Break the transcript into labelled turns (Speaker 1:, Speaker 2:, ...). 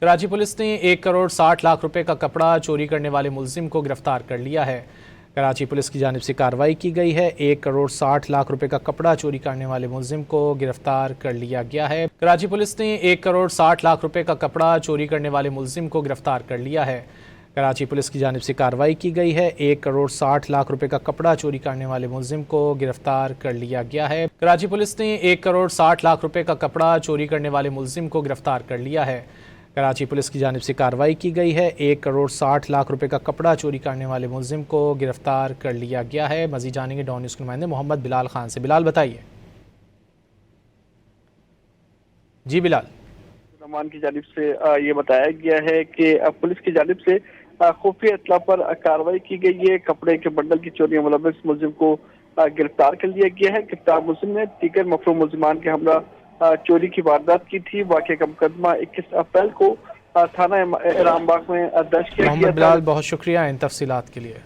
Speaker 1: Karachi police ने 1 करोड़ 60 लाख रुपए का कपड़ा चोरी करने वाले मुलजिम को गिरफ्तार कर लिया है। कराची पुलिस की जानिब से कार्रवाई की गई है। 1 करोड़ 60 लाख रुपए का कपड़ा चोरी करने वाले मुलजिम को गिरफ्तार कर लिया गया है। कराची पुलिस ने 1 करोड़ 60 लाख रुपए का कपड़ा चोरी करने वाले मुलजिम को गिरफ्तार कर लिया है। कराची पुलिस की जानिब से कार्रवाई की गई है। 1 करोड़ 60 लाख रुपए का कपड़ा चोरी करने वाले मुलजिम को गिरफ्तार कर लिया गया है। कराची पुलिस ने 1 करोड़ 60 लाख रुपए का कपड़ा चोरी करने वाले मुलजिम को गिरफ्तार कर लिया है। कराची पुलिस की जानिब से कार्रवाई की गई है। 1 करोड़ 60 लाख रुपए का कपड़ा चोरी करने वाले मुलजिम को गिरफ्तार कर लिया गया है। मजीद जानेंगे डॉन न्यूज़ के नुमाइंदे मोहम्मद बिलाल खान से। बिलाल बताइए। जी बिलाल।
Speaker 2: रमान की जानिब से ये बताया गया है कि पुलिस की जानिब से खुफिया इत्तला पर कार्रवाई की गई है। कपड़े के बंडल की चोरी में मुलव्वस मुलजिम को गिरफ्तार कर लिया गया है। गिरफ्तार मुलजिम ने दीगर मफरूम मुलजिमान के हमरा चोरी की वारदात की थी। वाक़े का मुकदमा 21 अप्रैल को थाना इरामबाग में दर्ज किया गया था।
Speaker 1: मोहम्मद बिलाल, बहुत शुक्रिया इन तफसीलात के लिए।